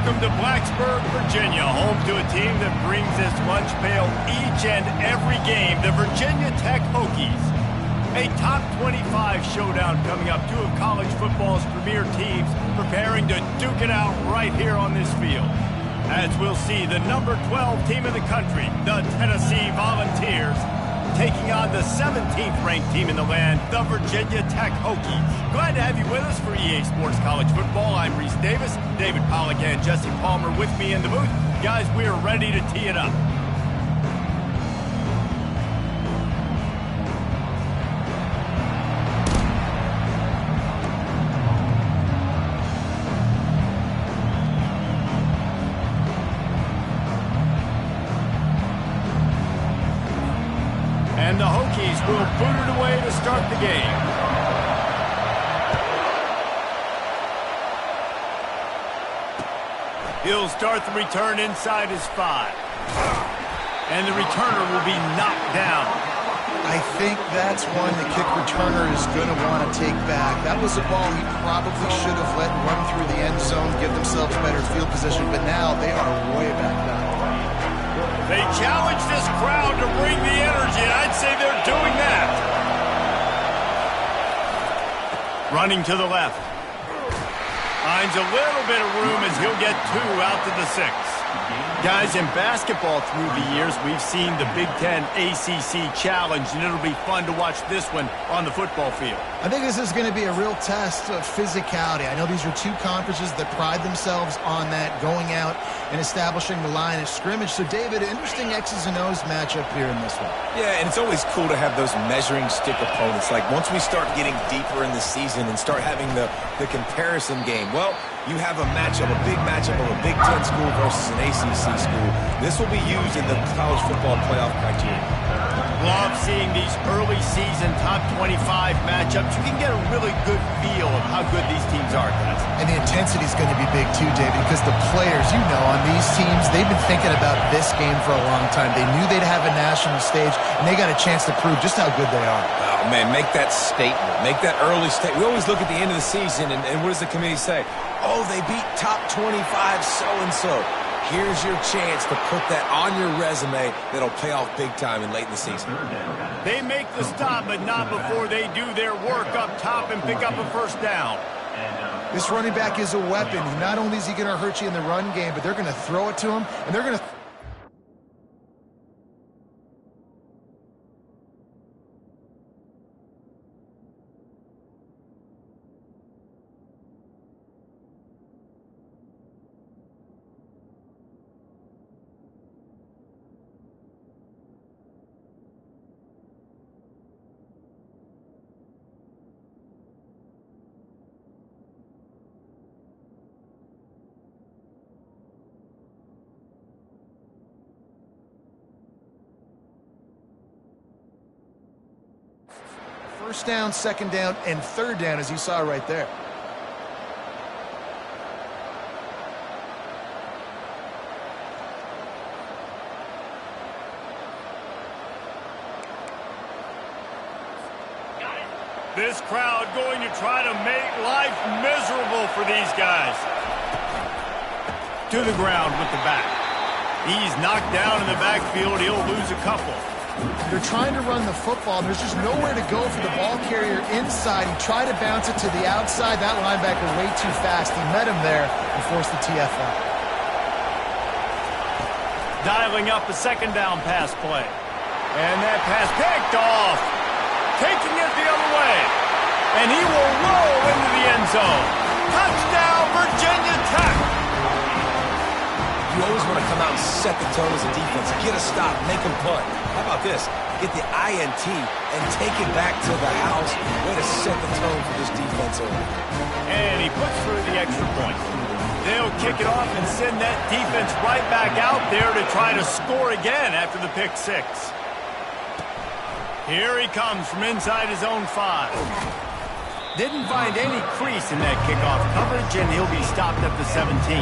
Welcome to Blacksburg, Virginia, home to a team that brings this lunch pail each and every game, the Virginia Tech Hokies. A top 25 showdown coming up, two of college football's premier teams preparing to duke it out right here on this field. As we'll see, the number 12 team in the country, the Tennessee Volunteers, taking on the 17th ranked team in the land, the Virginia Tech Hokies. Glad to have you with us for EA Sports College Football. I'm Reese Davis, David Pollack and Jesse Palmer with me in the booth. Guys, we are ready to tee it up. And the Hokies will boot it away to start the game. He'll start the return inside his 5. And the returner will be knocked down. I think that's one the kick returner is going to want to take back. That was a ball he probably should have let run through the end zone, give themselves better field position, but now they are way back down. They challenge this crowd to bring the energy, and I'd say they're doing that. Running to the left. Finds a little bit of room as he'll get 2 out to the 6. Guys, in basketball through the years, we've seen the Big Ten ACC Challenge, and it'll be fun to watch this one on the football field. I think this is going to be a real test of physicality. I know these are two conferences that pride themselves on that, going out and establishing the line of scrimmage. So, David, interesting X's and O's matchup here in this one. Yeah, and it's always cool to have those measuring stick opponents. Like, once we start getting deeper in the season and start having the comparison game, well, you have a matchup, a big matchup of a Big Ten school versus an ACC school. This will be used in the college football playoff criteria. Love seeing these early season top 25 matchups. You can get a really good feel of how good these teams are, guys. And the intensity is going to be big too, David, because the players, you know, on these teams, they've been thinking about this game for a long time. They knew they'd have a national stage, and they got a chance to prove just how good they are. Oh, man, make that statement. Make that early statement. We always look at the end of the season, and what does the committee say? Oh, they beat top 25 so-and-so. Here's your chance to put that on your resume that'll pay off big time and late in the season. They make the stop, but not before they do their work up top and pick up a first down. This running back is a weapon. Not only is he going to hurt you in the run game, but they're going to throw it to him, and they're going to... First down, second down, and third down, as you saw right there. This crowd going to try to make life miserable for these guys. To the ground with the back. He's knocked down in the backfield. He'll lose a couple. They're trying to run the football. There's just nowhere to go for the ball carrier inside. He tried to bounce it to the outside. That linebacker way too fast. He met him there and forced the TFL. Dialing up a second down pass play. And that pass picked off. Taking it the other way. And he will roll into the end zone. Touchdown, Virginia Tech. You always want to come out and set the tone as a defense. Get a stop, make them punt. How about this? Get the INT and take it back to the house. Way to set the tone for this defense over. And he puts through the extra point. They'll kick it off and send that defense right back out there to try to score again after the pick 6. Here he comes from inside his own 5. Didn't find any crease in that kickoff coverage, and he'll be stopped at the 17.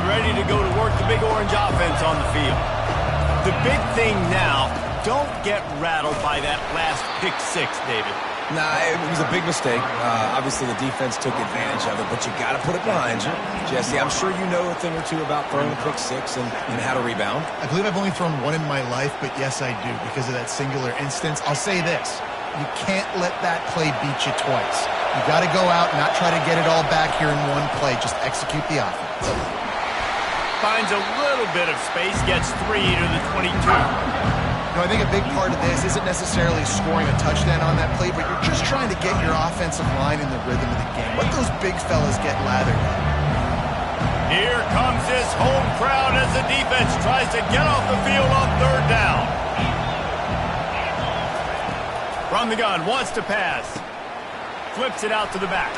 Ready ready to go to work the big orange offense on the field. The big thing now, don't get rattled by that last pick six, David. Nah, it was a big mistake. Obviously, the defense took advantage of it, but you got to put it behind you. Jesse, I'm sure you know a thing or two about throwing a pick six and how to rebound. I believe I've only thrown one in my life, but yes, I do, because of that singular instance. I'll say this. You can't let that play beat you twice. You got to go out and not try to get it all back here in one play. Just execute the offense. Finds a little bit of space, gets 3 to the 22. I think a big part of this isn't necessarily scoring a touchdown on that play, but you're just trying to get your offensive line in the rhythm of the game. Let those big fellas get lathered up. Here comes this home crowd as the defense tries to get off the field on third down. From the gun, wants to pass. Flips it out to the back.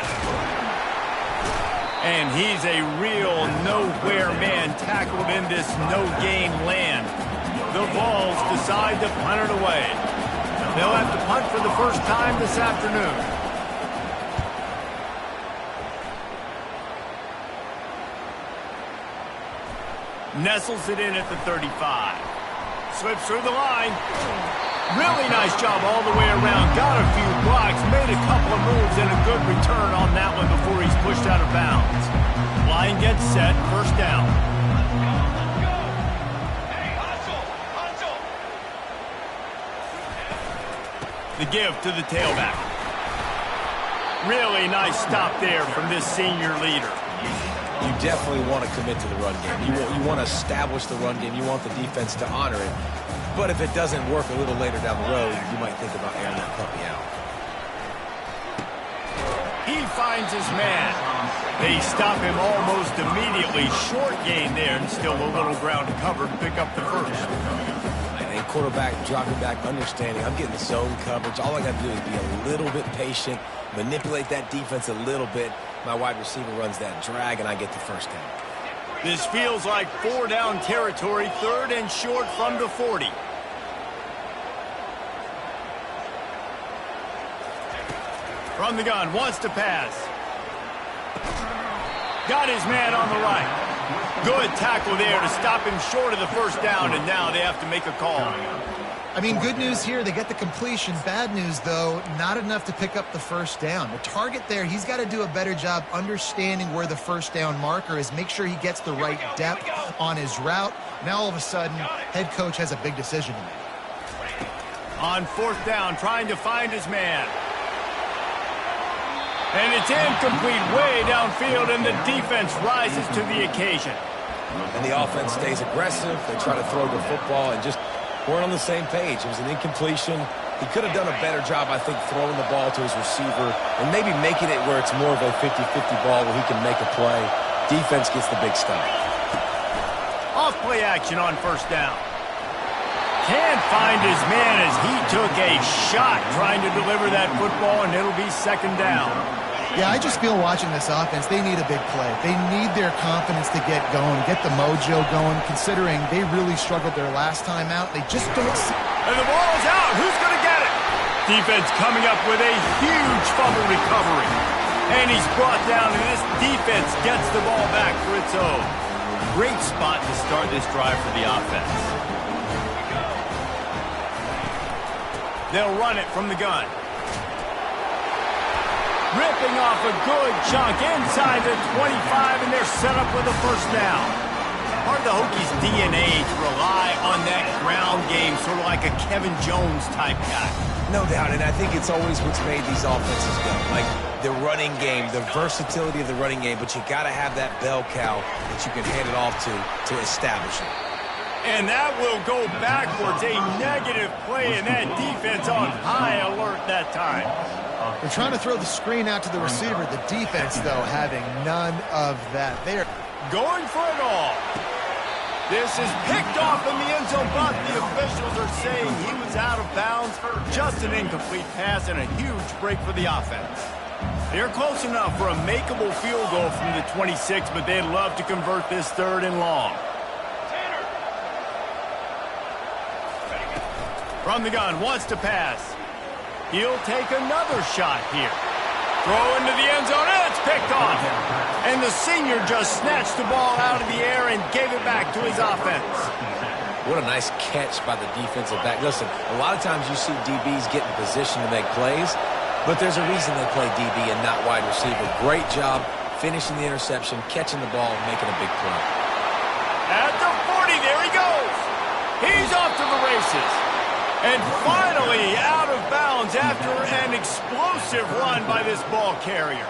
And he's a real nowhere man tackled in this no-gain land. The Vols decide to punt it away. They'll have to punt for the first time this afternoon. Nestles it in at the 35. Slips through the line. Really nice job all the way around. Got a few blocks, made a couple of moves, and a good return on that one before he's pushed out of bounds. Line gets set, first down. The give to the tailback. Really nice stop there from this senior leader. You definitely want to commit to the run game. You want to establish the run game. You want the defense to honor it. But if it doesn't work a little later down the road, you might think about airing that puppy out. He finds his man. They stop him almost immediately. Short gain there, and still a little ground covered. Pick up the first. And quarterback dropping back, understanding I'm getting zone coverage. All I got to do is be a little bit patient, manipulate that defense a little bit. My wide receiver runs that drag, and I get the first down. This feels like 4-down territory, third and short from the 40. From the gun, wants to pass. Got his man on the right. Good tackle there to stop him short of the first down, and now they have to make a call. I mean, good news here, they get the completion. Bad news, though, not enough to pick up the first down. The target there, he's got to do a better job understanding where the first down marker is, make sure he gets the right depth on his route. Now, all of a sudden, head coach has a big decision to make. On fourth down, trying to find his man. And it's incomplete way downfield, and the defense rises to the occasion. And the offense stays aggressive. They try to throw the football and just weren't on the same page. It was an incompletion. He could have done a better job, I think, throwing the ball to his receiver and maybe making it where it's more of a 50-50 ball where he can make a play. Defense gets the big stop. Off play action on first down. Can't find his man as he took a shot trying to deliver that football, and it'll be second down. Yeah, I just feel watching this offense, they need a big play. They need their confidence to get going, get the mojo going, considering they really struggled their last time out. They just don't see... And the ball is out. Who's going to get it? Defense coming up with a huge fumble recovery. And he's brought down, and this defense gets the ball back for its own. Great spot to start this drive for the offense. They'll run it from the gun. Ripping off a good chunk inside the 25, and they're set up with a first down. Part of the Hokies' DNA to rely on that ground game, sort of like a Kevin Jones type guy. No doubt, and I think it's always what's made these offenses go. Like the running game, the versatility of the running game, but you got to have that bell cow that you can hand it off to establish it. And that will go backwards, a negative play, and that defense on high alert that time. They're trying to throw the screen out to the receiver. The defense, though, having none of that. They are going for it all. This is picked off in the end zone, but the officials are saying he was out of bounds. Just an incomplete pass and a huge break for the offense. They're close enough for a makeable field goal from the 26, but they'd love to convert this third and long. From the gun, wants to pass. He'll take another shot here. Throw into the end zone, and it's picked off. And the senior just snatched the ball out of the air and gave it back to his offense. What a nice catch by the defensive back. Listen, a lot of times you see DBs get in position to make plays, but there's a reason they play DB and not wide receiver. Great job finishing the interception, catching the ball, and making a big play. At the 40, there he goes. He's off to the races. And finally out of bounds after an explosive run by this ball carrier.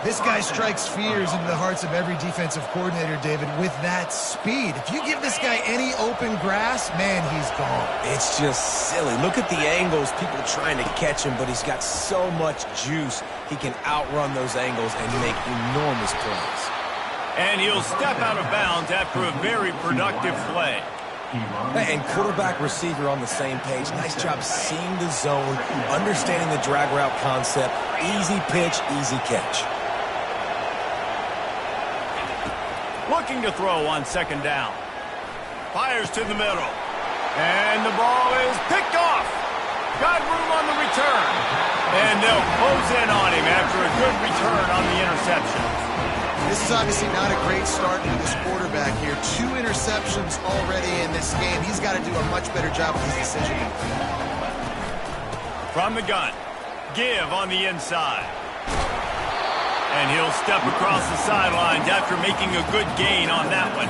This guy strikes fears into the hearts of every defensive coordinator, David, with that speed. If you give this guy any open grass, man, he's gone. It's just silly. Look at the angles, people trying to catch him, but he's got so much juice. He can outrun those angles and make enormous plays. And he'll step out of bounds after a very productive play. And quarterback receiver on the same page. Nice job seeing the zone, understanding the drag route concept. Easy pitch, easy catch. Looking to throw on second down. Fires to the middle. And the ball is picked off. Got room on the return. And they'll close in on him after a good return on the interception. This is obviously not a great start for this quarterback here. 2 interceptions already in this game. He's got to do a much better job with his decision. From the gun. Give on the inside. And he'll step across the sidelines after making a good gain on that one.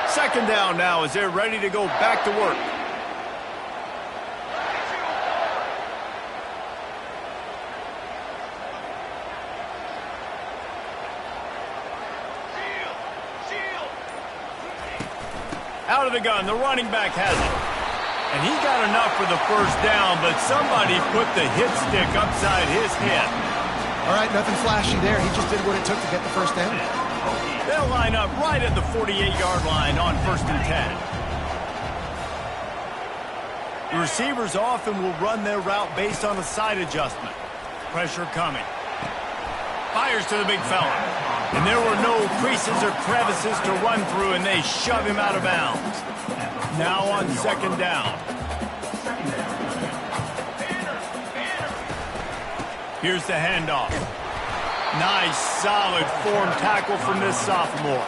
Second down now as they're ready to go back to work. Out of the gun, the running back has it. And he got enough for the first down, but somebody put the hit stick upside his head. All right, nothing flashy there. He just did what it took to get the first down. They'll line up right at the 48-yard line on 1st and 10. The receivers often will run their route based on a side adjustment. Pressure coming. Fires to the big fella. And there were no creases or crevices to run through, and they shove him out of bounds. Now on second down. Here's the handoff. Nice, solid form tackle from this sophomore.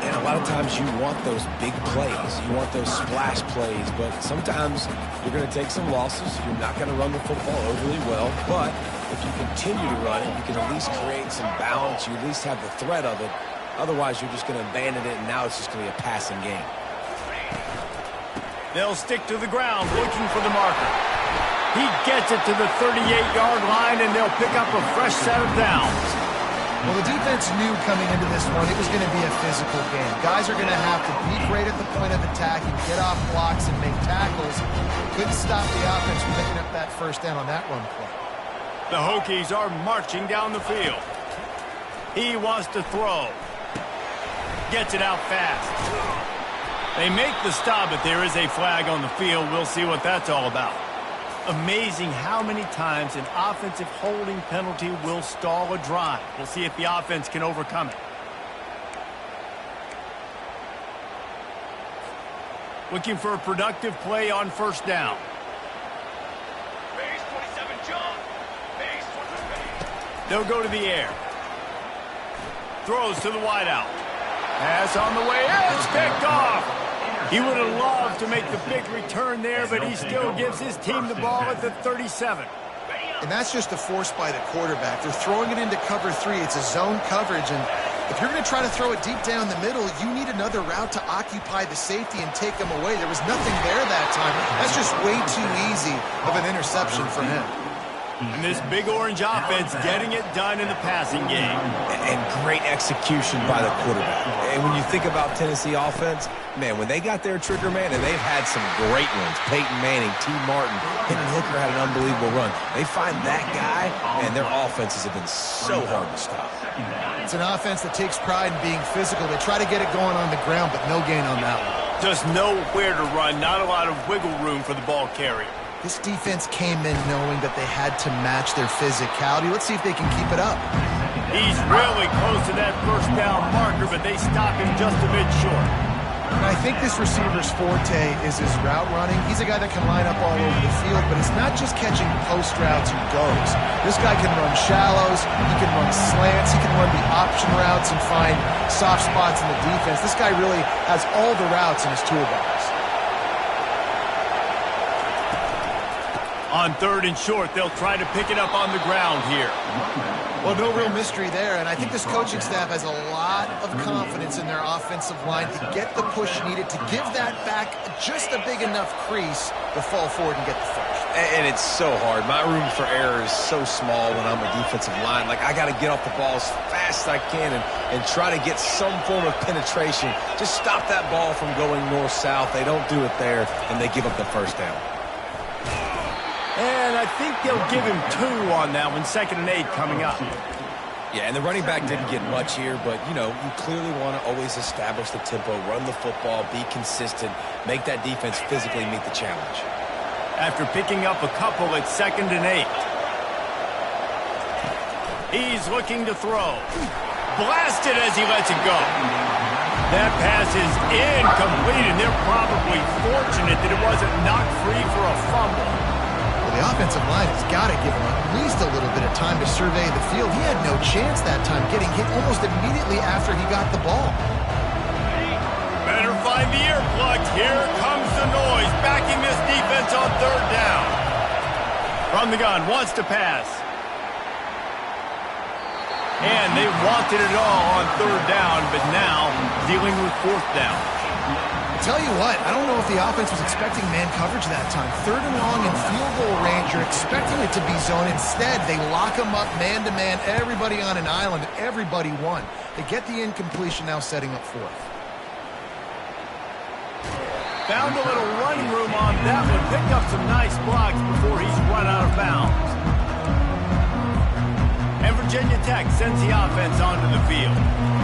And a lot of times you want those big plays. You want those splash plays, but sometimes you're going to take some losses. You're not going to run the football overly well, but if you continue to run it, you can at least create some balance. You at least have the threat of it. Otherwise, you're just going to abandon it, and now it's just going to be a passing game. They'll stick to the ground looking for the marker. He gets it to the 38-yard line, and they'll pick up a fresh set of downs. Well, the defense knew coming into this one it was going to be a physical game. Guys are going to have to be great at the point of attack and get off blocks and make tackles. Couldn't stop the offense from picking up that first down on that run play. The Hokies are marching down the field. He wants to throw. Gets it out fast. They make the stop, but there is a flag on the field. We'll see what that's all about. Amazing how many times an offensive holding penalty will stall a drive. We'll see if the offense can overcome it. Looking for a productive play on first down. They'll go to the air. Throws to the wideout. Pass on the way. It's picked off. He would have loved to make the big return there, but he still gives his team the ball at the 37. And that's just a force by the quarterback. They're throwing it into cover 3. It's a zone coverage, and if you're going to try to throw it deep down the middle, you need another route to occupy the safety and take them away. There was nothing there that time. That's just way too easy of an interception for him. And this big orange offense getting it done in the passing game. And great execution by the quarterback. And when you think about Tennessee offense, man, when they got their trigger man, and they've had some great ones. Peyton Manning, T. Martin, Hendon Hooker had an unbelievable run. They find that guy, and their offenses have been so hard to stop. It's an offense that takes pride in being physical. They try to get it going on the ground, but no gain on that one. Just nowhere to run. Not a lot of wiggle room for the ball carrier. This defense came in knowing that they had to match their physicality. Let's see if they can keep it up. He's really close to that first down marker, but they stop him just a bit short. And I think this receiver's forte is his route running. He's a guy that can line up all over the field, but it's not just catching post routes and goes. This guy can run shallows, he can run slants, he can run the option routes and find soft spots in the defense. This guy really has all the routes in his toolbox. On 3rd and short, they'll try to pick it up on the ground here. Well, no real mystery there, and I think this coaching staff has a lot of confidence in their offensive line to get the push needed to give that back just a big enough crease to fall forward and get the first. And it's so hard. My room for error is so small when I'm a defensive line. Like, I got to get off the ball as fast as I can and try to get some form of penetration. Just stop that ball from going north-south. They don't do it there, and they give up the first down. And I think they'll give him 2 on that one, 2nd and 8 coming up. Yeah, and the running back didn't get much here, but, you know, you clearly want to always establish the tempo, run the football, be consistent, make that defense physically meet the challenge. After picking up a couple, it's 2nd and 8. He's looking to throw. Blasted as he lets it go. That pass is incomplete, and they're probably fortunate that it wasn't knocked free for a fumble. The offensive line has got to give him at least a little bit of time to survey the field. He had no chance that time, getting hit almost immediately after he got the ball. Better find the earplugs. Here comes the noise, backing this defense on 3rd down. From the gun, wants to pass. And they wanted it all on 3rd down, but now dealing with 4th down. Tell you what, I don't know if the offense was expecting man coverage that time. 3rd and long in field goal range, you're expecting it to be zone. Instead, they lock them up man-to-man, everybody on an island, everybody won. They get the incompletion, now setting up 4th. Found a little running room on that one, picked up some nice blocks before he's run out of bounds. And Virginia Tech sends the offense onto the field.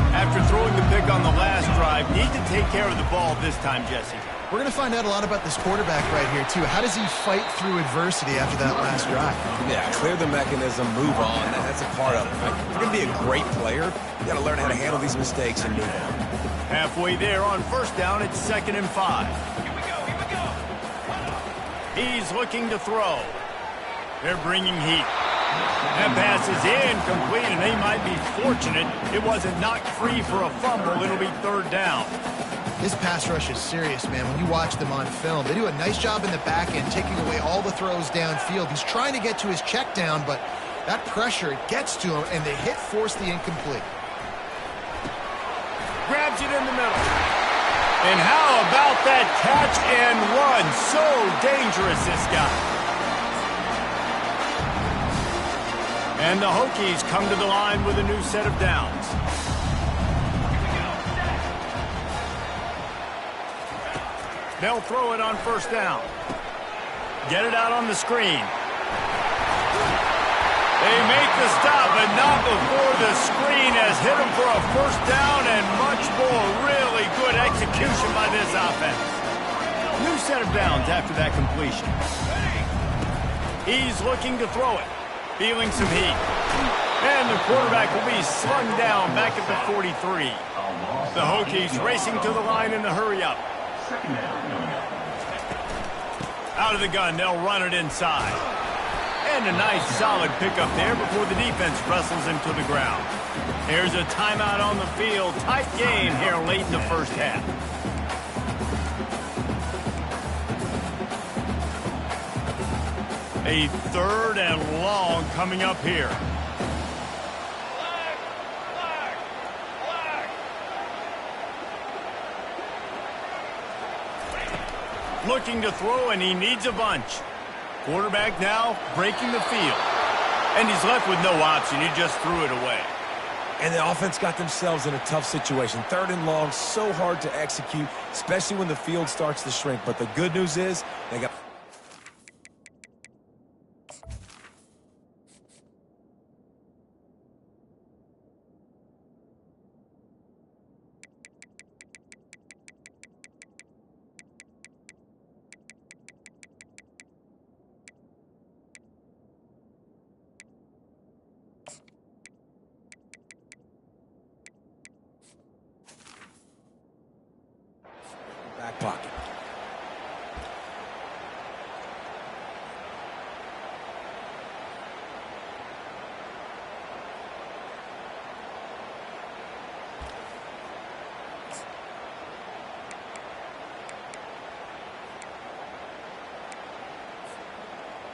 After throwing the pick on the last drive, need to take care of the ball this time, Jesse. We're going to find out a lot about this quarterback right here, too. How does he fight through adversity after that last drive? Yeah, clear the mechanism, move on. That's a part of it. Right? If you're going to be a great player, you got to learn how to handle these mistakes and move on. Halfway there on 1st down, it's 2nd and 5. Here we go. He's looking to throw. They're bringing heat. That pass is incomplete, and they might be fortunate it wasn't knocked free for a fumble. It'll be 3rd down. This pass rush is serious, man. When you watch them on film, they do a nice job in the back end, taking away all the throws downfield. He's trying to get to his check down, but that pressure gets to him, and the hit forced the incomplete. Grabs it in the middle. And how about that catch and run? So dangerous, this guy. And the Hokies come to the line with a new set of downs. They'll throw it on 1st down. Get it out on the screen. They make the stop, but not before the screen has hit them for a 1st down and much more. Really good execution by this offense. New set of downs after that completion. He's looking to throw it. Feeling some heat. And the quarterback will be slung down back at the 43. The Hokies racing to the line in the hurry-up. Out of the gun, they'll run it inside. And a nice solid pickup there before the defense wrestles him to the ground. There's a timeout on the field. Tight game here late in the 1st half. A 3rd and long coming up here. Looking to throw, and he needs a bunch. Quarterback now breaking the field. And he's left with no option. He just threw it away. And the offense got themselves in a tough situation. 3rd and long, so hard to execute, especially when the field starts to shrink. But the good news is they got...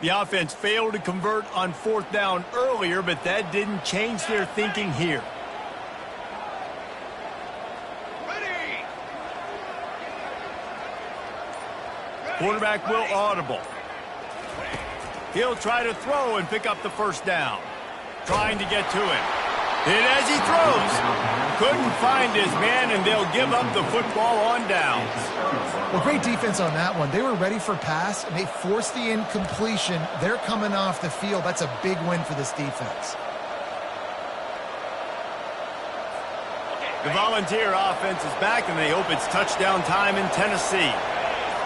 The offense failed to convert on 4th down earlier, but that didn't change their thinking here. Quarterback will audible. He'll try to throw and pick up the 1st down. Trying to get to him. And as he throws, couldn't find his man, and they'll give up the football on downs. Well, great defense on that one. They were ready for pass, and they forced the incompletion. They're coming off the field. That's a big win for this defense. The Volunteer offense is back, and they hope it's touchdown time in Tennessee.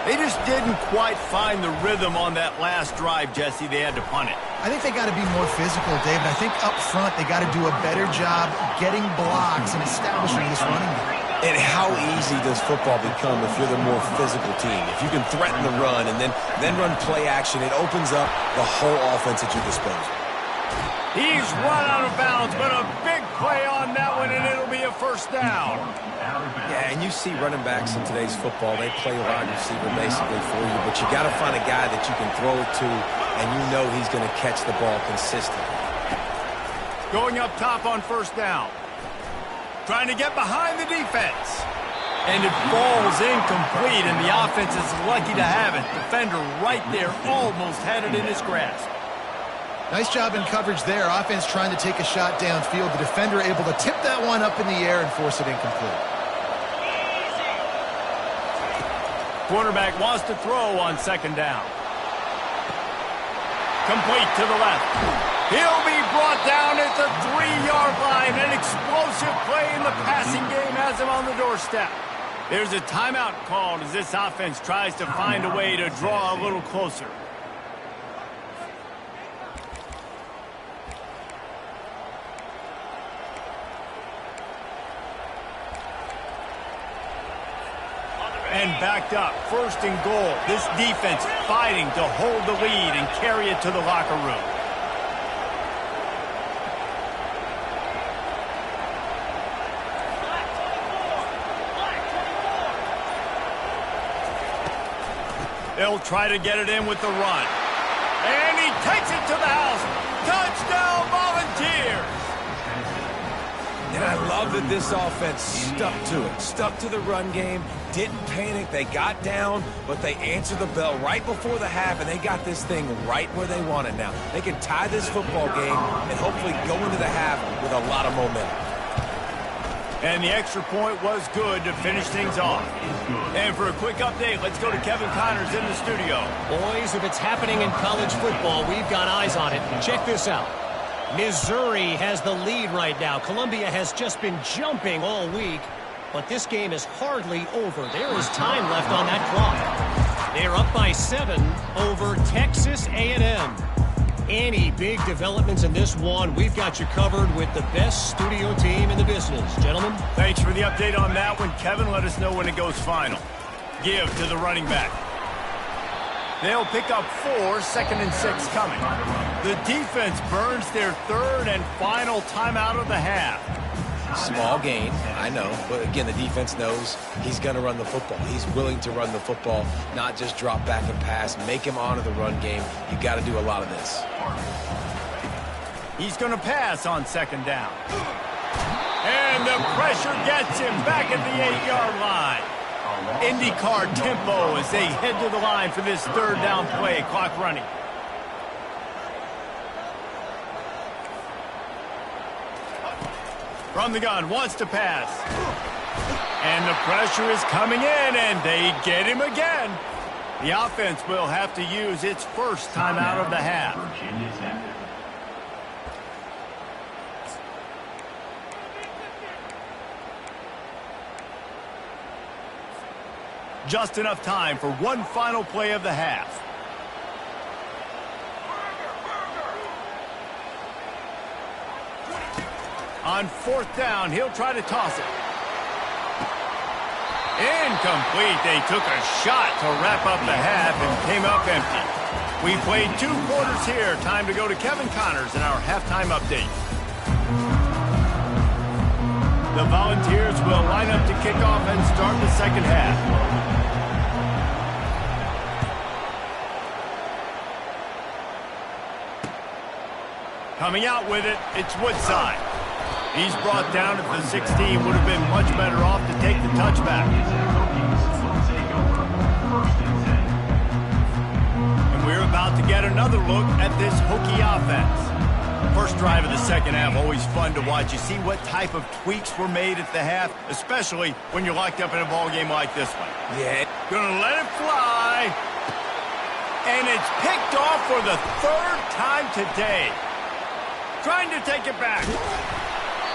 They just didn't quite find the rhythm on that last drive, Jesse. They had to punt it. I think they got to be more physical, David. I think up front they got to do a better job getting blocks and establishing this running game. And how easy does football become if you're the more physical team? If you can threaten the run and then run play action, it opens up the whole offense at your disposal. He's run out of bounds, but a big play on that one, and it'll be a 1st down. Yeah, and you see running backs in today's football, they play wide receiver basically for you, but you got to find a guy that you can throw it to, and you know he's going to catch the ball consistently. Going up top on 1st down. Trying to get behind the defense. And it falls incomplete, and the offense is lucky to have it. Defender right there almost had it in his grasp. Nice job in coverage there. Offense trying to take a shot downfield. The defender able to tip that one up in the air and force it incomplete. Quarterback wants to throw on 2nd down. Complete to the left. He'll be brought down at the 3-yard line. An explosive play in the passing game has him on the doorstep. There's a timeout called as this offense tries to find a way to draw a little closer. And backed up, 1st and goal. This defense fighting to hold the lead and carry it to the locker room. They'll try to get it in with the run. And he takes it to the house. Touchdown, Volunteers! And I love that this offense stuck to it, stuck to the run game, didn't panic. They got down, but they answered the bell right before the half, and they got this thing right where they want it now. They can tie this football game and hopefully go into the half with a lot of momentum. And the extra point was good to finish things off. And for a quick update, let's go to Kevin Connors in the studio. Boys, if it's happening in college football, we've got eyes on it. Check this out. Missouri has the lead right now. Columbia has just been jumping all week, but this game is hardly over. There is time left on that clock. They're up by 7 over Texas A&M. Any big developments in this one, we've got you covered with the best studio team in the business. Gentlemen. Thanks for the update on that one, Kevin. Let us know when it goes final. Give to the running back. They'll pick up 4, 2nd and 6 coming. The defense burns their 3rd and final timeout of the half. Small gain, I know, but again, the defense knows he's going to run the football. He's willing to run the football, not just drop back and pass, make him honor the run game. You got to do a lot of this. He's going to pass on 2nd down. And the pressure gets him back at the 8-yard line. IndyCar tempo as they head to the line for this 3rd down play. Clock running. From the gun, wants to pass. And the pressure is coming in, and they get him again. The offense will have to use its 1st timeout of the half. Just enough time for one final play of the half. On 4th down, he'll try to toss it. Incomplete. They took a shot to wrap up the half and came up empty. We played 2 quarters here. Time to go to Kevin Connors in our halftime update. The Volunteers will line up to kick off and start the 2nd half. Coming out with it, it's Woodside. He's brought down at the 16. Would have been much better off to take the touchback. And we're about to get another look at this Hokie offense. First drive of the second half, always fun to watch. You see what type of tweaks were made at the half, especially when you're locked up in a ball game like this one. Yeah. Gonna let it fly. And it's picked off for the third time today. Trying to take it back.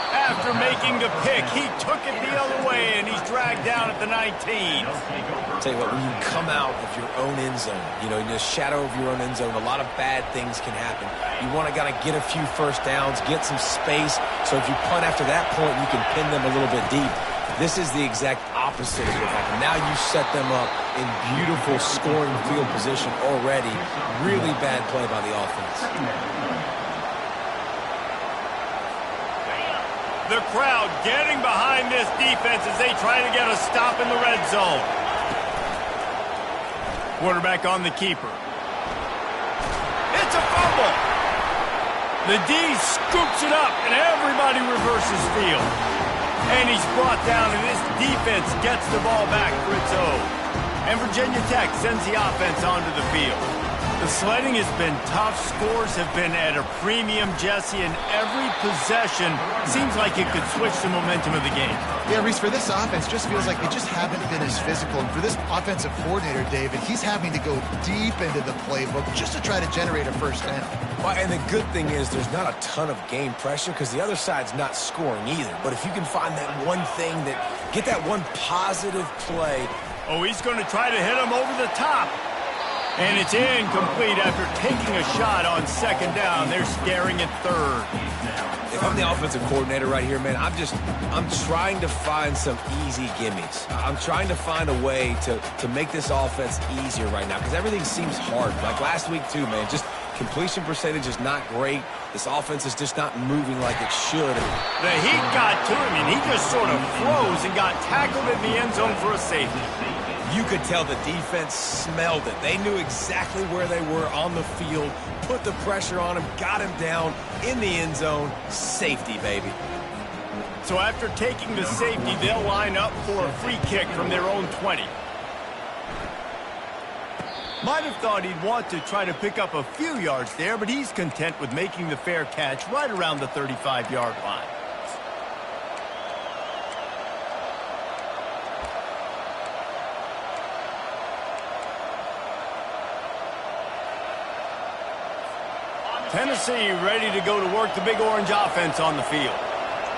After making the pick, he took it the other way, and he's dragged down at the 19. I'll tell you what, when you come out of your own end zone, in the shadow of your own end zone, a lot of bad things can happen. You want to get a few first downs, get some space, so if you punt after that point, you can pin them a little bit deep. This is the exact opposite of what happened. Now you set them up in beautiful scoring field position already. Really bad play by the offense. The crowd getting behind this defense as they try to get a stop in the red zone. Quarterback on the keeper. It's a fumble. The D scoops it up, and everybody reverses field. And he's brought down, and this defense gets the ball back for its own. And Virginia Tech sends the offense onto the field. The sledding has been tough. Scores have been at a premium, Jesse, and every possession seems like it could switch the momentum of the game. Yeah, Reese, for this offense, just feels like they just haven't been as physical. And for this offensive coordinator, David, he's having to go deep into the playbook just to try to generate a first down. Well, and the good thing is there's not a ton of game pressure because the other side's not scoring either. But if you can find that one thing get that one positive play. Oh, he's going to try to hit him over the top. And it's incomplete after taking a shot on second down. They're staring at third. If I'm the offensive coordinator right here, man, I'm trying to find some easy gimmies. I'm trying to find a way to make this offense easier right now because everything seems hard. Like last week too, man, just completion percentage is not great. This offense is just not moving like it should. The heat got to him, and he just sort of froze and got tackled in the end zone for a safety. You could tell the defense smelled it. They knew exactly where they were on the field, put the pressure on him, got him down in the end zone. Safety, baby. So after taking the safety, they'll line up for a free kick from their own 20. Might have thought he'd want to try to pick up a few yards there, but he's content with making the fair catch right around the 35-yard line. Tennessee ready to go to work the Big Orange offense on the field.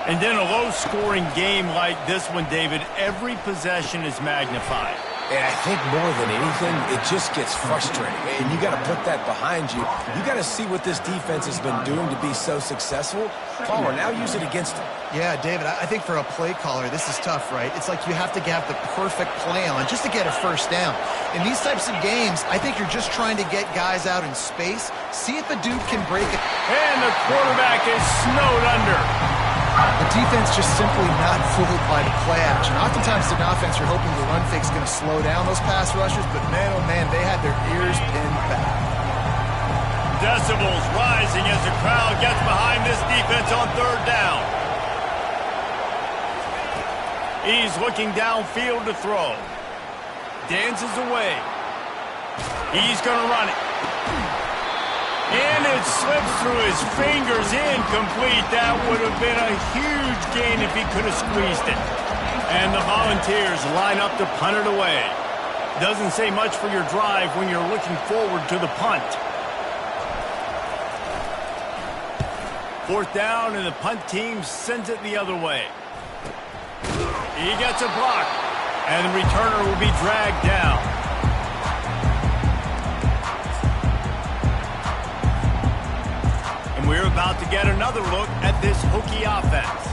And in a low-scoring game like this one, David, every possession is magnified. And I think more than anything, it just gets frustrating. And you got to put that behind you. You got to see what this defense has been doing to be so successful. Caller, now use it against them. Yeah, David, I think for a play caller, this is tough, right? It's like you have to have the perfect play on just to get a first down. In these types of games, I think you're just trying to get guys out in space, see if the dude can break it. And the quarterback is snowed under. The defense just simply not fooled by the play action. Oftentimes, in offense, you're hoping the run fake's going to slow down those pass rushers, but man, oh man, they had their ears pinned back. Decibels rising as the crowd gets behind this defense on third down. He's looking downfield to throw. Dances away. He's going to run it. And it slips through his fingers, incomplete. That would have been a huge gain if he could have squeezed it. And the Volunteers line up to punt it away. Doesn't say much for your drive when you're looking forward to the punt. Fourth down, and the punt team sends it the other way. He gets a block, and the returner will be dragged down. We're about to get another look at this Hokie offense.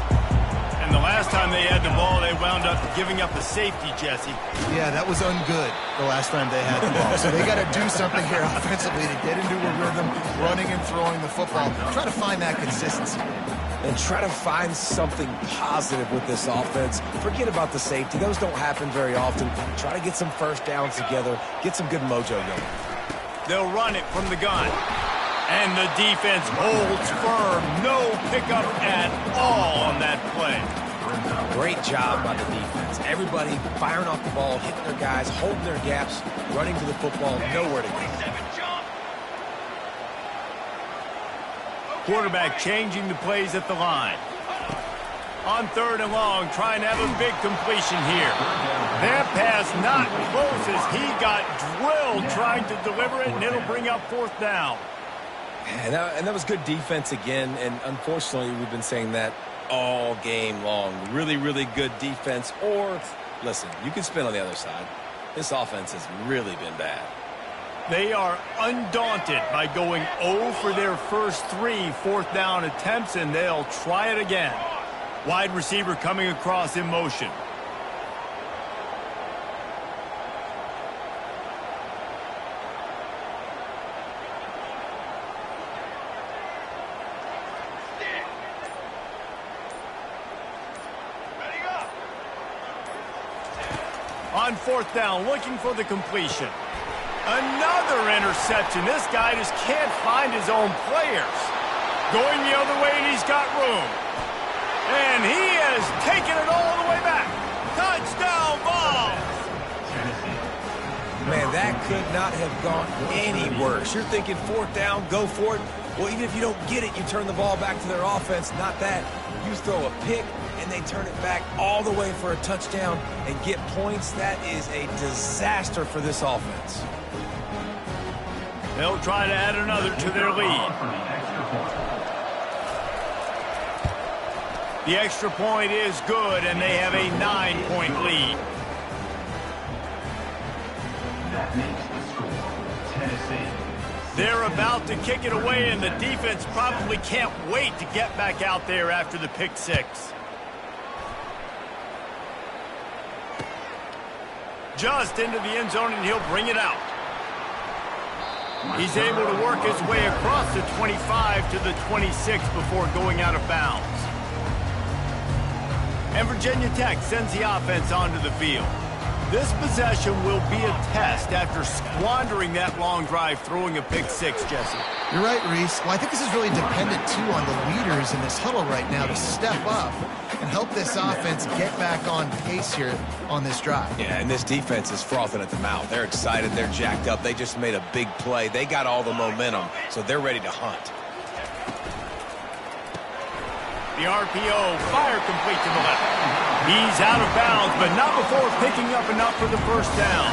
And the last time they had the ball, they wound up giving up a safety, Jesse. Yeah, that was ungood the last time they had the ball. So they got to do something here offensively to get into a rhythm, running and throwing the football. Try to find that consistency. And try to find something positive with this offense. Forget about the safety. Those don't happen very often. Try to get some first downs together. Get some good mojo going. They'll run it from the gun. And the defense holds firm. No pickup at all on that play. Great job by the defense. Everybody firing off the ball, hitting their guys, holding their gaps, running to the football, nowhere to go. Quarterback changing the plays at the line. On 3rd and long, trying to have a big completion here. That pass not close as he got drilled trying to deliver it, and it'll bring up 4th down. And that was good defense again, and unfortunately we've been saying that all game long. Really, really good defense. Or, listen, you can spin on the other side. This offense has really been bad. They are undaunted by going 0 for their first 3 4th down attempts, and they'll try it again. Wide receiver coming across in motion. On 4th down, looking for the completion. Another interception. This guy just can't find his own players. Going the other way, and he's got room. And he has taken it all the way back. Touchdown ball. Man, that could not have gone any worse. You're thinking 4th down, go for it. Well, even if you don't get it, you turn the ball back to their offense. Not that. You throw a pick, and they turn it back all the way for a touchdown and get points. That is a disaster for this offense. They'll try to add another to their lead. The extra point is good, and they have a 9-point lead. That makes the score Tennessee. They're about to kick it away, and the defense probably can't wait to get back out there after the pick 6. Just into the end zone, and he'll bring it out. He's able to work his way across the 25 to the 26 before going out of bounds. And Virginia Tech sends the offense onto the field. This possession will be a test after squandering that long drive throwing a pick 6, Jesse. You're right, Reese. Well, I think this is really dependent, too, on the leaders in this huddle right now to step up and help this offense get back on pace here on this drive. Yeah, and this defense is frothing at the mouth. They're excited. They're jacked up. They just made a big play. They got all the momentum, so they're ready to hunt. The RPO, fire complete to the left. He's out of bounds, but not before picking up enough for the 1st down.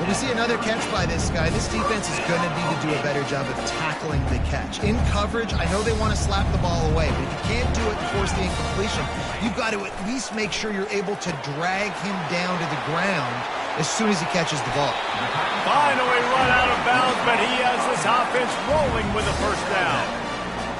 When we see another catch by this guy, this defense is going to need to do a better job of tackling the catch. In coverage, I know they want to slap the ball away, but if you can't do it and force the incompletion, you've got to at least make sure you're able to drag him down to the ground as soon as he catches the ball. Finally run out of bounds, but he has this offense rolling with a 1st down.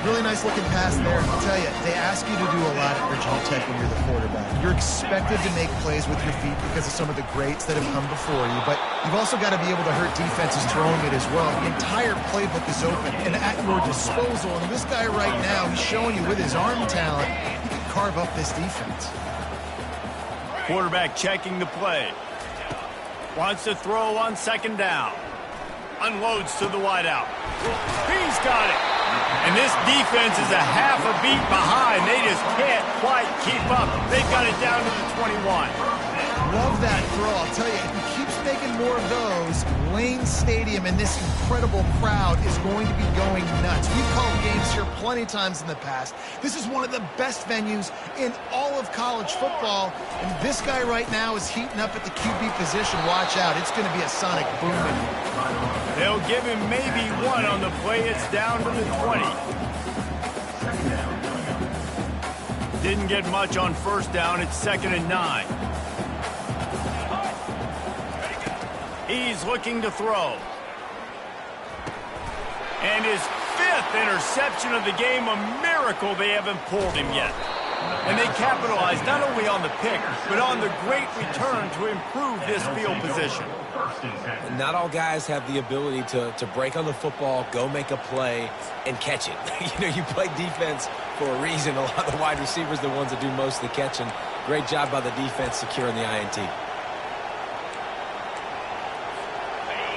Really nice looking pass there. I'll tell you, they ask you to do a lot at Virginia Tech when you're the quarterback. You're expected to make plays with your feet because of some of the greats that have come before you, but you've also got to be able to hurt defenses throwing it as well. The entire playbook is open and at your disposal, and this guy right now, he's showing you with his arm talent, he can carve up this defense. Quarterback checking the play. Wants to throw on 2nd down. Unloads to the wideout. He's got it. And this defense is a half a beat behind. They just can't quite keep up. They've got it down to the 21. Love that throw. I'll tell you, if he keeps making more of those, Lane Stadium and this incredible crowd is going to be going nuts. We've called games here plenty of times in the past. This is one of the best venues in all of college football, and this guy right now is heating up at the QB position. Watch out. It's going to be a sonic boom in here. They'll give him maybe one on the play. It's down to the 20. Didn't get much on 1st down. It's 2nd and 9. He's looking to throw. And his 5th interception of the game, a miracle they haven't pulled him yet. And they capitalized not only on the pick, but on the great return to improve this field position. And not all guys have the ability to break on the football, go make a play, and catch it. You play defense for a reason. A lot of the wide receivers are the ones that do most of the catching. Great job by the defense securing the INT.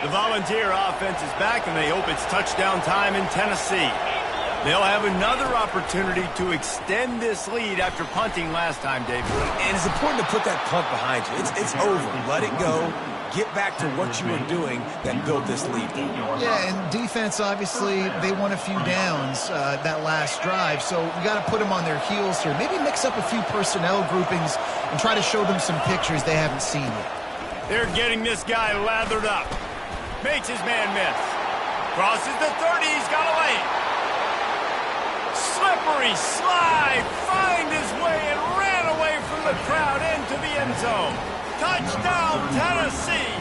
The Volunteer offense is back, and they hope it's touchdown time in Tennessee. They'll have another opportunity to extend this lead after punting last time, David. And it's important to put that punt behind you. It's over. Let it go. Get back to what you were doing that built this lead. Yeah, and defense, obviously, they won a few downs that last drive, so we got to put them on their heels here. Maybe mix up a few personnel groupings and try to show them some pictures they haven't seen yet. They're getting this guy lathered up. Makes his man miss. Crosses the 30. He's got a lane. Slippery slide. Find his way and ran away from the crowd into the end zone. Touchdown, Tennessee.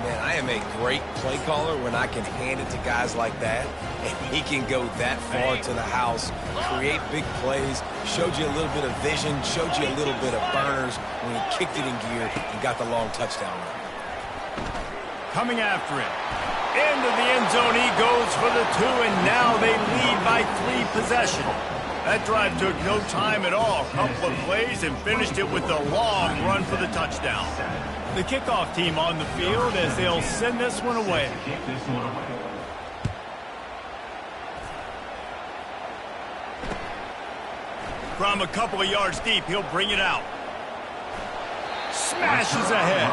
Man, I am a great play caller when I can hand it to guys like that, and he can go that far to the house, create big plays, showed you a little bit of vision, showed you a little bit of burners when he kicked it in gear and got the long touchdown run. Coming after it. Into the end zone he goes for the 2, and now they lead by 3 possessions. That drive took no time at all. A couple of plays and finished it with a long run for the touchdown. The kickoff team on the field as they'll send this one away. From a couple of yards deep, he'll bring it out. Smashes ahead.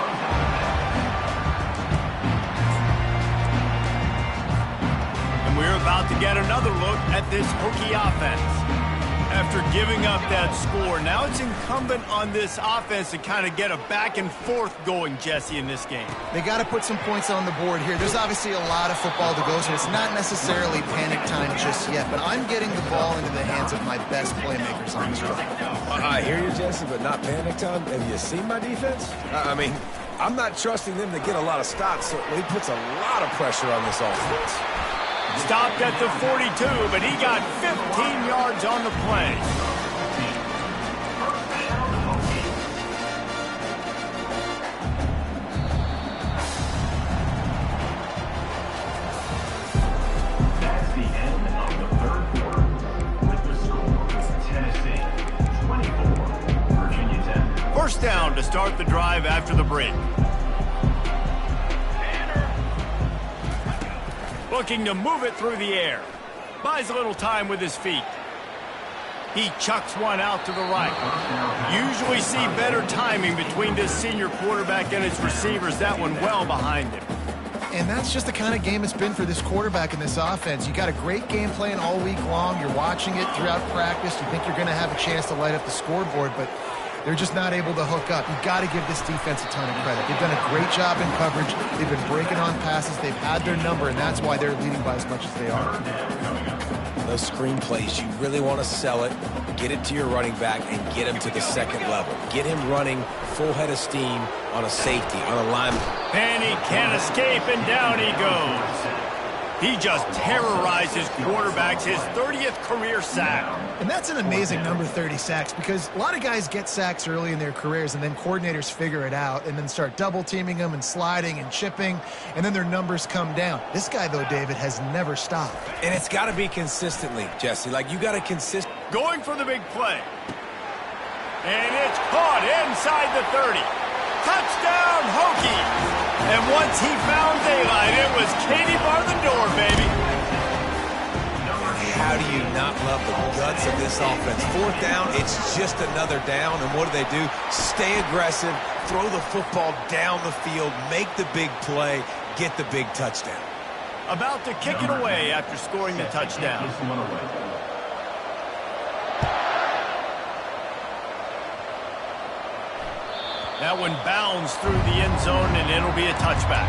We're about to get another look at this Hokie offense. After giving up that score, now it's incumbent on this offense to kind of get a back and forth going, Jesse, in this game. They got to put some points on the board here. There's obviously a lot of football to go, so it's not necessarily panic time just yet, but I'm getting the ball into the hands of my best playmakers on this drive. I hear you, Jesse, but not panic time. Have you seen my defense? I mean, I'm not trusting them to get a lot of stops, so he puts a lot of pressure on this offense. Stopped at the 42, but he got 15 yards on the play. That's the end of the third quarter. With the score, Tennessee 24, Virginia 10. First down to start the drive after the break. Looking to move it through the air. Buys a little time with his feet. He chucks one out to the right. Usually see better timing between this senior quarterback and his receivers. That one well behind him. And that's just the kind of game it's been for this quarterback in this offense. You got a great game plan all week long. You're watching it throughout practice. You think you're going to have a chance to light up the scoreboard, but they're just not able to hook up. You've got to give this defense a ton of credit. They've done a great job in coverage. They've been breaking on passes. They've had their number, and that's why they're leading by as much as they are. Those screen plays, you really want to sell it, get it to your running back, and get him to the second level. Get him running full head of steam on a safety, on a lineman. And he can't escape, and down he goes. He just terrorized his quarterbacks, his 30th career sack. And that's an amazing number, 30 sacks, because a lot of guys get sacks early in their careers, and then coordinators figure it out and then start double-teaming them and sliding and chipping, and then their numbers come down. This guy, though, David, has never stopped. And it's got to be consistently, Jesse. Like, you got to consist. Going for the big play. And it's caught inside the 30. Touchdown, Hokie! And once he found daylight, it was Katie bar the door, baby. How do you not love the guts of this offense? Fourth down, it's just another down, and what do? Stay aggressive, throw the football down the field, make the big play, get the big touchdown. About to kick it away after scoring the touchdown. That one bounds through the end zone, and it'll be a touchback.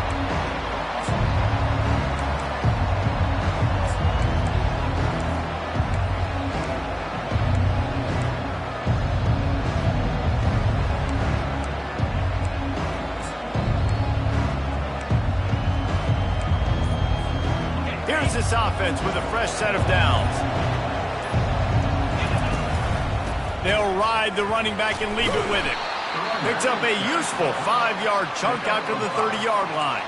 Here's this offense with a fresh set of downs. They'll ride the running back and leave it with him. Picks up a useful 5-yard chunk after the 30-yard line.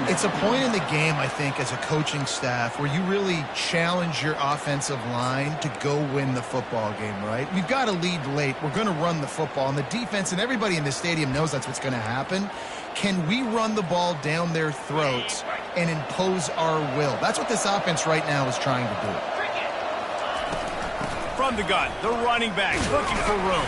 It's a point in the game, I think, as a coaching staff where you really challenge your offensive line to go win the football game, right? We've got to lead late. We're going to run the football. And the defense and everybody in the stadium knows that's what's going to happen. Can we run the ball down their throats and impose our will? That's what this offense right now is trying to do. From the gun, the running back looking for room.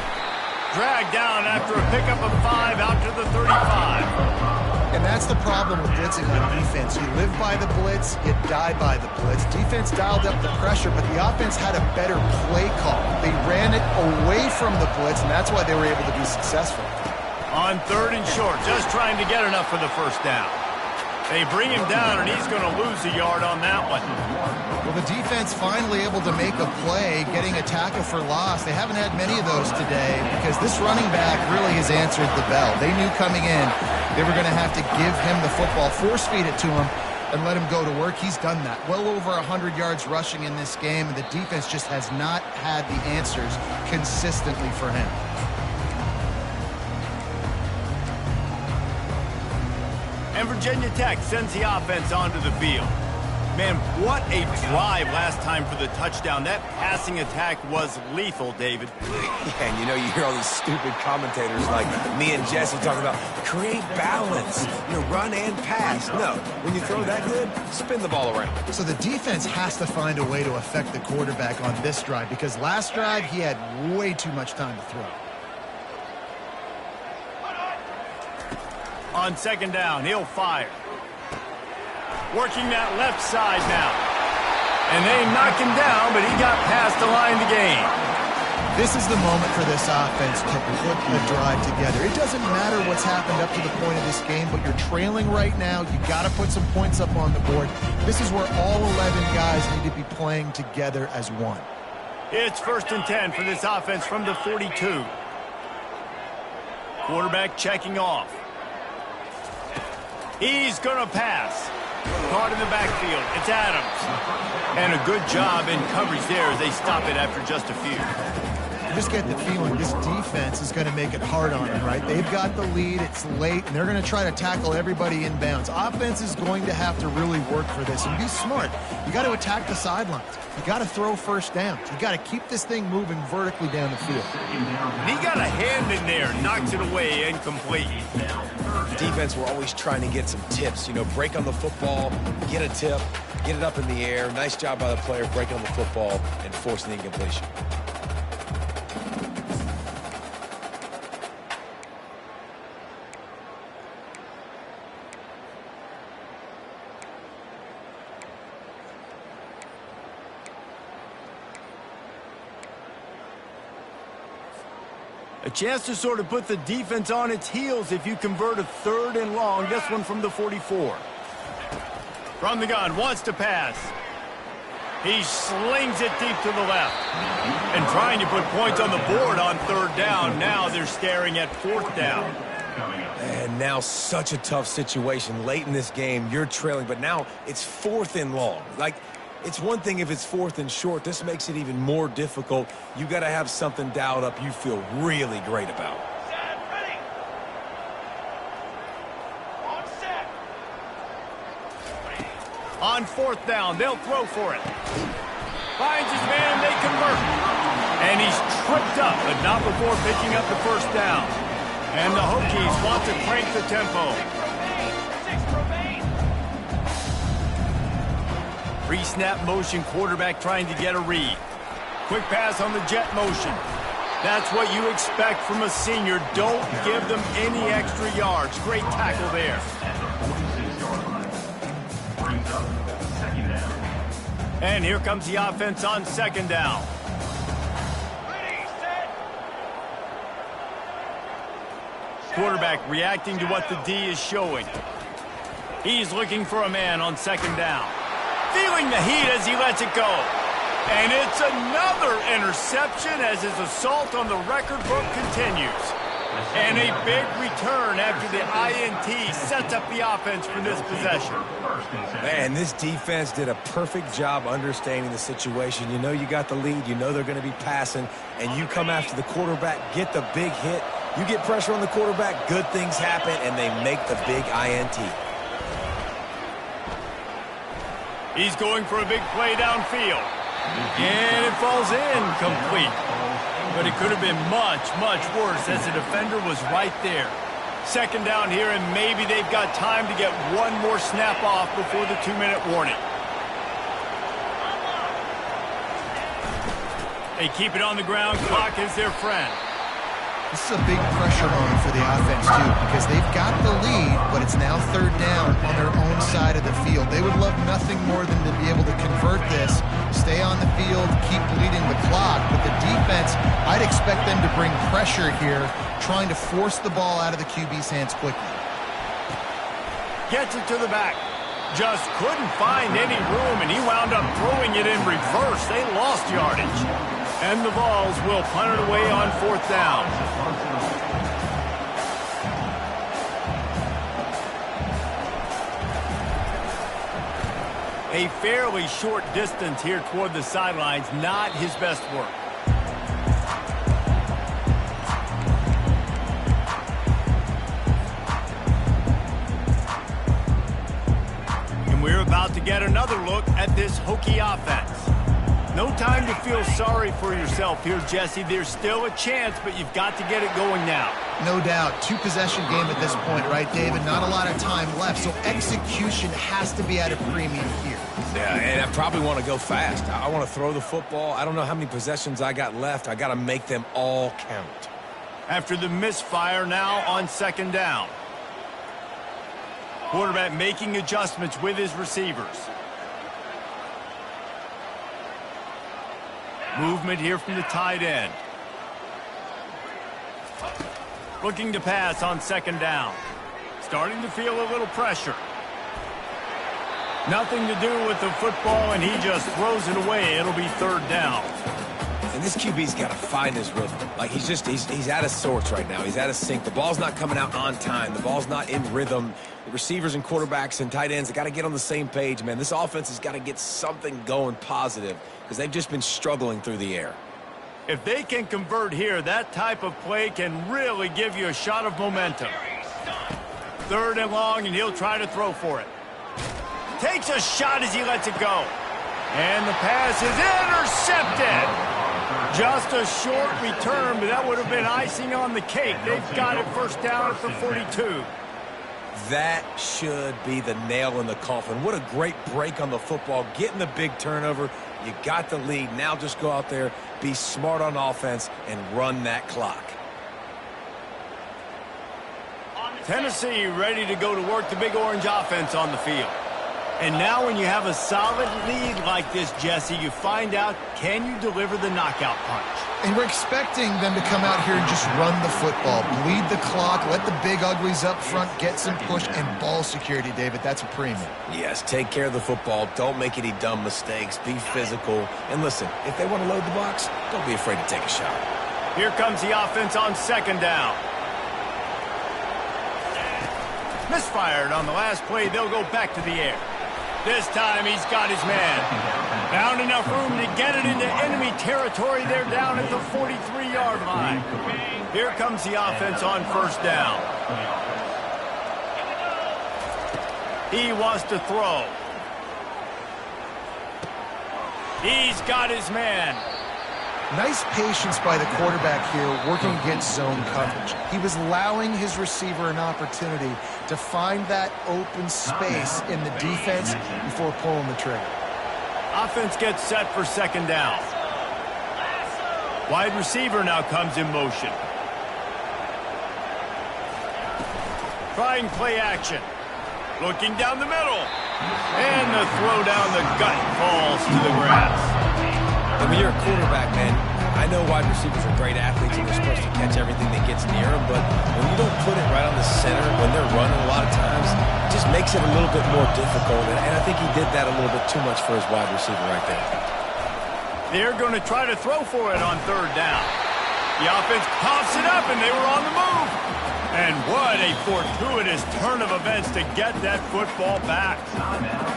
Dragged down after a pickup of 5 out to the 35. And that's the problem with blitzing on defense. You live by the blitz, you die by the blitz. Defense dialed up the pressure, but the offense had a better play call. They ran it away from the blitz, and that's why they were able to be successful. On 3rd and short, just trying to get enough for the first down. They bring him down, and he's going to lose a yard on that one. Well, the defense finally able to make a play, getting a tackle for loss. They haven't had many of those today because this running back really has answered the bell. They knew coming in they were going to have to give him the football, force feed it to him, and let him go to work. He's done that. Well over 100 yards rushing in this game, and the defense just has not had the answers consistently for him. And Virginia Tech sends the offense onto the field. Man, what a drive last time for the touchdown. That passing attack was lethal, David. Yeah, and you know, you hear all these stupid commentators like me and Jesse talking about create balance, run and pass. No, when you throw that good, spin the ball around. So the defense has to find a way to affect the quarterback on this drive because last drive he had way too much time to throw. On 2nd down, he'll fire. Working that left side now. And they knock him down, but he got past the line to gain. This is the moment for this offense to put the drive together. It doesn't matter what's happened up to the point of this game, but you're trailing right now. You got to put some points up on the board. This is where all 11 guys need to be playing together as one. It's 1st and 10 for this offense from the 42. Quarterback checking off. He's going to pass. Caught in the backfield. It's Adams. And a good job in coverage there as they stop it after just a few. You just get the feeling this defense is going to make it hard on them, right? They've got the lead. It's late, and they're going to try to tackle everybody inbounds. Offense is going to have to really work for this and be smart. You got to attack the sidelines. You got to throw first downs. You got to keep this thing moving vertically down the field. And he got a hand in there, knocks it away, incomplete. Defense, we're always trying to get some tips. Break on the football, get a tip, get it up in the air. Nice job by the player breaking on the football and forcing the incompletion. A chance to sort of put the defense on its heels if you convert a 3rd and long. This one from the 44. From the gun, wants to pass. He slings it deep to the left. And trying to put points on the board on 3rd down. Now they're staring at 4th down. And now such a tough situation. Late in this game, you're trailing, but now it's 4th and long. It's one thing if it's 4th and short. This makes it even more difficult. You got to have something dialed up you feel really great about. On 4th down, they'll throw for it. Finds his man, they convert. And he's tripped up, but not before picking up the 1st down. And the Hokies want to crank the tempo. Pre-snap motion, quarterback trying to get a read. Quick pass on the jet motion. That's what you expect from a senior. Don't give them any extra yards. Great tackle there. And here comes the offense on 2nd down. Quarterback reacting to what the D is showing. He's looking for a man on 2nd down. Feeling the heat as he lets it go. And it's another interception as his assault on the record book continues. And a big return after the INT sets up the offense for this possession. Man, this defense did a perfect job understanding the situation. You got the lead. They're going to be passing. And you come after the quarterback, get the big hit. You get pressure on the quarterback, good things happen, and they make the big INT. He's going for a big play downfield. And it falls in complete. But it could have been much, much worse as the defender was right there. Second down here, and maybe they've got time to get one more snap off before the 2-minute warning. They keep it on the ground. Clock is their friend. This is a big pressure moment for the offense, too, because they've got the lead, but it's now third down on their own side of the field. They would love nothing more than to be able to convert this, stay on the field, keep bleeding the clock. But the defense, I'd expect them to bring pressure here, trying to force the ball out of the QB's hands quickly. Gets it to the back. Just couldn't find any room, and he wound up throwing it in reverse. They lost yardage. And the Vols will punt it away on fourth down. A fairly short distance here toward the sidelines, not his best work. And we're about to get another look at this Hokie offense. No time to feel sorry for yourself here, Jesse. There's still a chance, but you've got to get it going now. No doubt. Two-possession game at this point, right, David? Not a lot of time left, so execution has to be at a premium here. Yeah, and I probably want to go fast. I want to throw the football. I don't know how many possessions I got left. I got to make them all count. After the misfire, now on second down. Quarterback making adjustments with his receivers. Movement here from the tight end. Looking to pass on second down. Starting to feel a little pressure. Nothing to do with the football, and he just throws it away. It'll be third down. And this QB's got to find his rhythm. Like, he's out of sorts right now. He's out of sync. The ball's not coming out on time. The ball's not in rhythm. The receivers and quarterbacks and tight ends, they got to get on the same page, man. This offense has got to get something going positive because they've just been struggling through the air. If they can convert here, that type of play can really give you a shot of momentum. Third and long, and he'll try to throw for it. Takes a shot as he lets it go. And the pass is intercepted. Just a short return, but that would have been icing on the cake. They've got it first down at the 42. That should be the nail in the coffin. What a great break on the football. Getting the big turnover. You got the lead. Now just go out there, be smart on offense, and run that clock. Tennessee ready to go to work the Big Orange offense on the field. And now when you have a solid lead like this, Jesse, you find out, can you deliver the knockout punch? And we're expecting them to come out here and just run the football, bleed the clock, let the big uglies up front get some push and ball security, David. That's a premium. Yes, take care of the football. Don't make any dumb mistakes. Be physical. And listen, if they want to load the box, don't be afraid to take a shot. Here comes the offense on second down. Misfired on the last play. They'll go back to the air. This time he's got his man. Found enough room to get it into enemy territory. They're down at the 43-yard line. Here comes the offense on first down. He wants to throw. He's got his man. Nice patience by the quarterback here working against zone coverage. He was allowing his receiver an opportunity to find that open space in the defense before pulling the trigger. Offense gets set for second down. Wide receiver now comes in motion. Trying play action. Looking down the middle. And the throw down the gut falls to the grass. I mean, you're a quarterback, man. I know wide receivers are great athletes and they're supposed to catch everything that gets near them, but when you don't put it right on the center, when they're running a lot of times, it just makes it a little bit more difficult, and I think he did that a little bit too much for his wide receiver right there. They're going to try to throw for it on third down. The offense coughs it up, and they were on the move. And what a fortuitous turn of events to get that football back.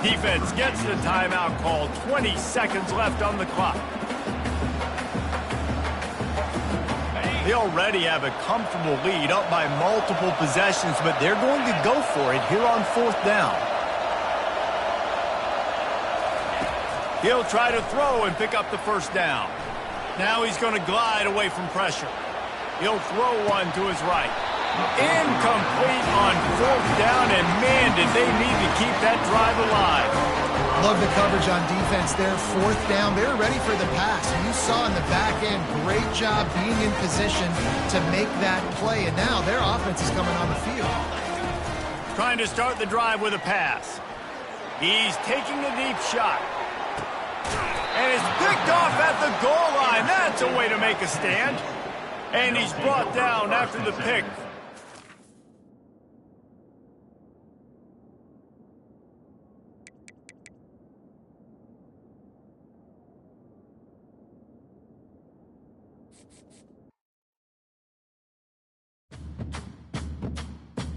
Defense gets the timeout called. 20 seconds left on the clock. They already have a comfortable lead up by multiple possessions, but they're going to go for it here on fourth down. He'll try to throw and pick up the first down. Now he's going to glide away from pressure. He'll throw one to his right. Incomplete on fourth down, and man, did they need to keep that drive alive. Love the coverage on defense there. Fourth down, they're ready for the pass. You saw in the back end, great job being in position to make that play, and now their offense is coming on the field. Trying to start the drive with a pass. He's taking a deep shot. And it's picked off at the goal line. That's a way to make a stand. And he's brought down after the pick.